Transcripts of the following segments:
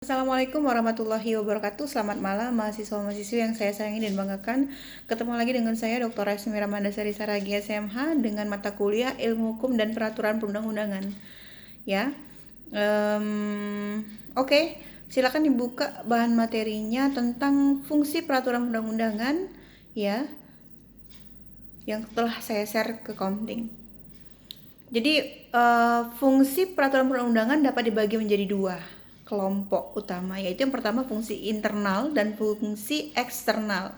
Assalamualaikum warahmatullahi wabarakatuh. Selamat malam mahasiswa-mahasiswi yang saya sayangi dan banggakan. Ketemu lagi dengan saya Dr. Resmi Ramandasari Saragi SMH dengan mata kuliah Ilmu Hukum dan Peraturan Perundang-undangan. Ya, oke. Silakan dibuka bahan materinya tentang fungsi peraturan perundang-undangan, ya, yang telah saya share ke Komting. Jadi fungsi peraturan perundang-undangan dapat dibagi menjadi dua kelompok utama, yaitu yang pertama fungsi internal dan fungsi eksternal.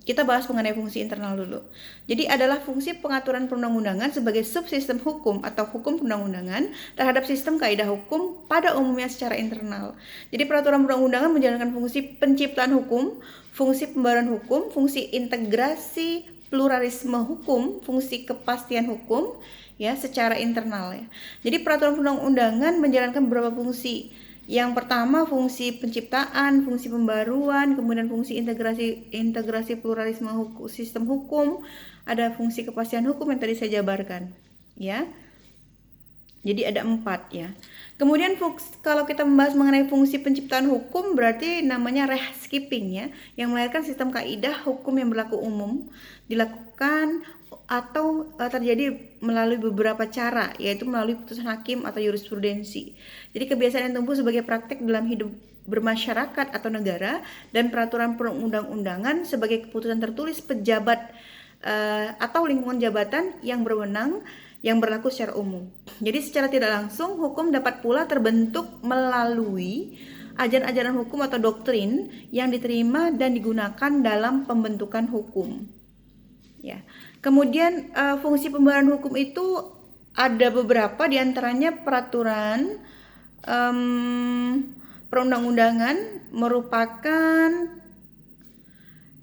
Kita bahas mengenai fungsi internal dulu. Jadi adalah fungsi pengaturan perundang-undangan sebagai subsistem hukum atau hukum perundang-undangan terhadap sistem kaidah hukum pada umumnya secara internal. Jadi peraturan perundang-undangan menjalankan fungsi penciptaan hukum, fungsi pembaruan hukum, fungsi integrasi pluralisme hukum, fungsi kepastian hukum, ya, secara internal, ya. Jadi peraturan perundang-undangan menjalankan beberapa fungsi. Yang pertama fungsi penciptaan, fungsi pembaruan, kemudian fungsi integrasi pluralisme hukum, sistem hukum, ada fungsi kepastian hukum yang tadi saya jabarkan, ya. Jadi ada 4, ya. Kemudian kalau kita membahas mengenai fungsi penciptaan hukum, berarti namanya rehskiping, ya, yang melahirkan sistem kaidah hukum yang berlaku umum, dilakukan atau terjadi melalui beberapa cara, yaitu melalui putusan hakim atau jurisprudensi. Jadi kebiasaan yang tumbuh sebagai praktek dalam hidup bermasyarakat atau negara, dan peraturan perundang-undangan sebagai keputusan tertulis pejabat atau lingkungan jabatan yang berwenang yang berlaku secara umum. Jadi secara tidak langsung hukum dapat pula terbentuk melalui ajaran-ajaran hukum atau doktrin yang diterima dan digunakan dalam pembentukan hukum. Ya. Kemudian fungsi pembaruan hukum itu ada beberapa, diantaranya peraturan perundang-undangan merupakan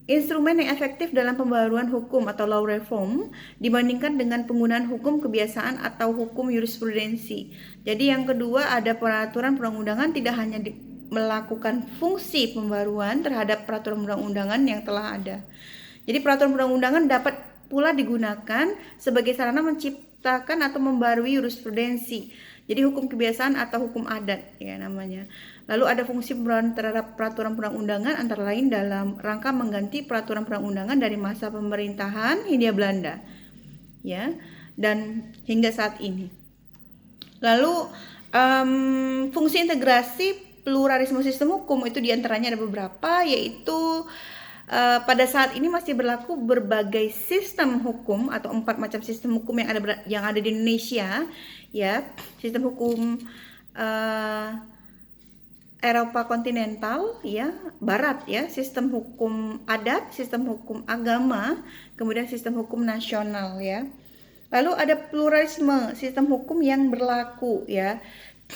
instrumen yang efektif dalam pembaruan hukum atau law reform dibandingkan dengan penggunaan hukum kebiasaan atau hukum jurisprudensi. Jadi yang kedua ada peraturan perundang-undangan tidak hanya melakukan fungsi pembaruan terhadap peraturan perundang-undangan yang telah ada. Jadi peraturan perundang-undangan dapat pula digunakan sebagai sarana menciptakan atau membarui jurisprudensi. Jadi hukum kebiasaan atau hukum adat, ya namanya. Lalu ada fungsi pembaruan terhadap peraturan perundang-undangan antara lain dalam rangka mengganti peraturan perundang-undangan dari masa pemerintahan Hindia Belanda, ya, dan hingga saat ini. Lalu fungsi integrasi pluralisme sistem hukum itu diantaranya ada beberapa, yaitu pada saat ini masih berlaku berbagai sistem hukum atau 4 macam sistem hukum yang ada di Indonesia, ya. Sistem hukum Eropa kontinental, ya, barat, ya, sistem hukum adat, sistem hukum agama, kemudian sistem hukum nasional, ya. Lalu ada pluralisme sistem hukum yang berlaku, ya.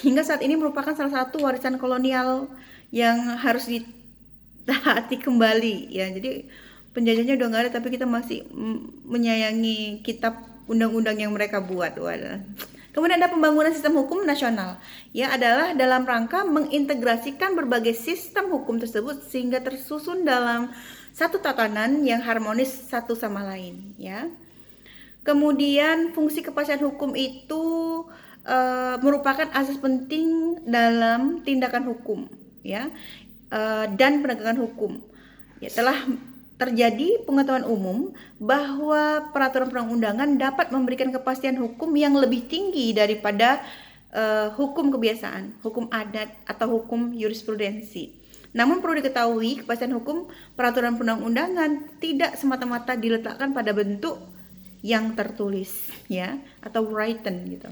Hingga saat ini merupakan salah satu warisan kolonial yang harus ditaati kembali, ya. Jadi penjajahnya udah nggak ada, tapi kita masih menyayangi kitab undang-undang yang mereka buat. Wadah. Kemudian ada pembangunan sistem hukum nasional, ya, adalah dalam rangka mengintegrasikan berbagai sistem hukum tersebut sehingga tersusun dalam satu tatanan yang harmonis satu sama lain, ya. Kemudian fungsi kepastian hukum itu merupakan asas penting dalam tindakan hukum, ya, dan penegakan hukum. Ya, telah terjadi pengetahuan umum bahwa peraturan perundang-undangan dapat memberikan kepastian hukum yang lebih tinggi daripada hukum kebiasaan, hukum adat, atau hukum jurisprudensi. Namun perlu diketahui kepastian hukum peraturan perundang-undangan tidak semata-mata diletakkan pada bentuk yang tertulis, ya, atau written gitu.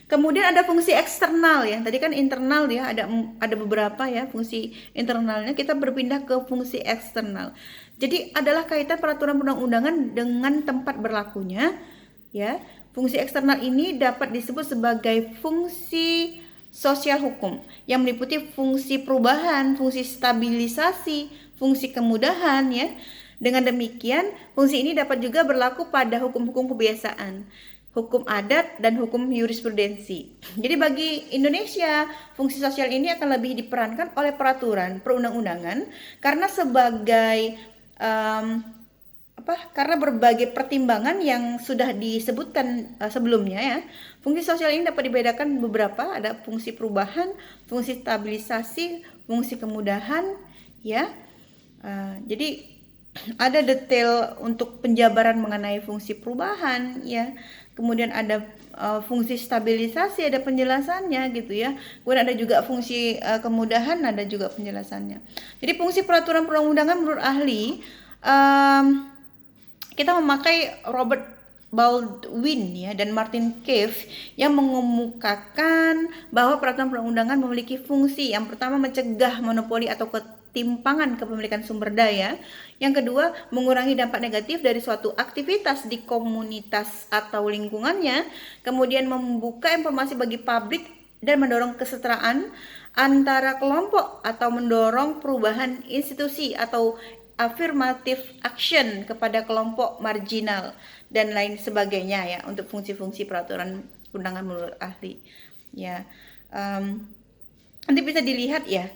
Kemudian ada fungsi eksternal, ya. Tadi kan internal, ya, ada beberapa, ya, fungsi internalnya. Kita berpindah ke fungsi eksternal. Jadi adalah kaitan peraturan perundang-undangan dengan tempat berlakunya, ya. Fungsi eksternal ini dapat disebut sebagai fungsi sosial hukum yang meliputi fungsi perubahan, fungsi stabilisasi, fungsi kemudahan, ya. Dengan demikian, fungsi ini dapat juga berlaku pada hukum-hukum kebiasaan, hukum adat, dan hukum jurisprudensi. Jadi bagi Indonesia, fungsi sosial ini akan lebih diperankan oleh peraturan perundang-undangan karena sebagai karena berbagai pertimbangan yang sudah disebutkan sebelumnya ya. Fungsi sosial ini dapat dibedakan beberapa, ada fungsi perubahan, fungsi stabilisasi, fungsi kemudahan ya. Jadi ada detail untuk penjabaran mengenai fungsi perubahan ya. Kemudian ada fungsi stabilisasi, ada penjelasannya gitu ya. Kemudian ada juga fungsi kemudahan, ada juga penjelasannya. Jadi fungsi peraturan perundang-undangan menurut ahli kita memakai Robert Baldwin ya dan Martin Cave yang mengemukakan bahwa peraturan perundang-undangan memiliki fungsi yang pertama mencegah monopoli atau ketimpangan kepemilikan sumber daya, yang kedua mengurangi dampak negatif dari suatu aktivitas di komunitas atau lingkungannya, kemudian membuka informasi bagi publik dan mendorong kesetaraan antara kelompok atau mendorong perubahan institusi atau affirmative action kepada kelompok marginal dan lain sebagainya ya untuk fungsi-fungsi peraturan undangan menurut ahli ya. Nanti bisa dilihat ya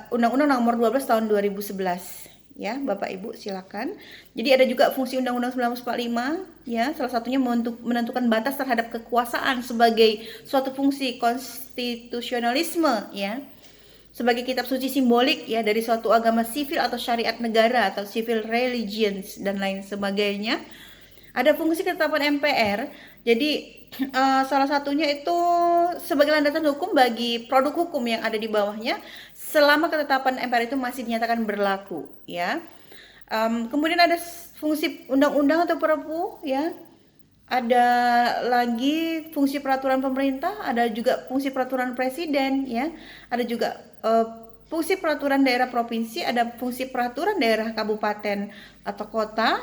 Undang-Undang Nomor 12 Tahun 2011 ya Bapak Ibu silakan. Jadi ada juga fungsi Undang-Undang 1945 ya, salah satunya menentukan batas terhadap kekuasaan sebagai suatu fungsi konstitusionalisme ya, sebagai kitab suci simbolik ya dari suatu agama sivil atau syariat negara atau civil religions dan lain sebagainya. Ada fungsi ketetapan MPR. Jadi salah satunya itu sebagai landasan hukum bagi produk hukum yang ada di bawahnya selama ketetapan MPR itu masih dinyatakan berlaku ya. Kemudian ada fungsi undang-undang atau perpu ya. Ada lagi fungsi peraturan pemerintah, ada juga fungsi peraturan presiden ya. Ada juga fungsi peraturan daerah provinsi, ada fungsi peraturan daerah kabupaten atau kota,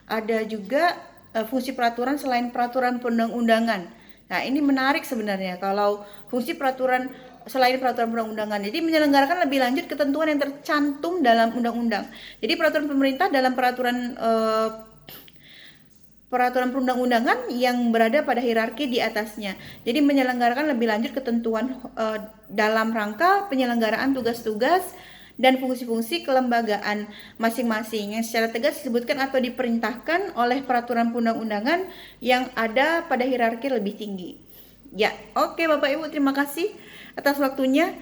ada juga fungsi peraturan selain peraturan perundang-undangan. Nah, ini menarik sebenarnya kalau fungsi peraturan selain peraturan perundang-undangan. Jadi menyelenggarakan lebih lanjut ketentuan yang tercantum dalam undang-undang. Jadi peraturan pemerintah dalam peraturan perundang-undangan yang berada pada hierarki di atasnya. Jadi menyelenggarakan lebih lanjut ketentuan dalam rangka penyelenggaraan tugas-tugas dan fungsi-fungsi kelembagaan masing-masing yang secara tegas disebutkan atau diperintahkan oleh peraturan perundang-undangan yang ada pada hierarki lebih tinggi. Ya, oke Bapak Ibu, terima kasih atas waktunya.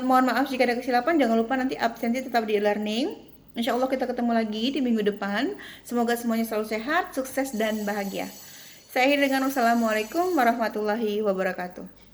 Mohon maaf jika ada kesilapan. Jangan lupa nanti absensi tetap di e-learning. Insya Allah kita ketemu lagi di minggu depan. Semoga semuanya selalu sehat, sukses, dan bahagia. Saya akhiri dengan wassalamualaikum warahmatullahi wabarakatuh.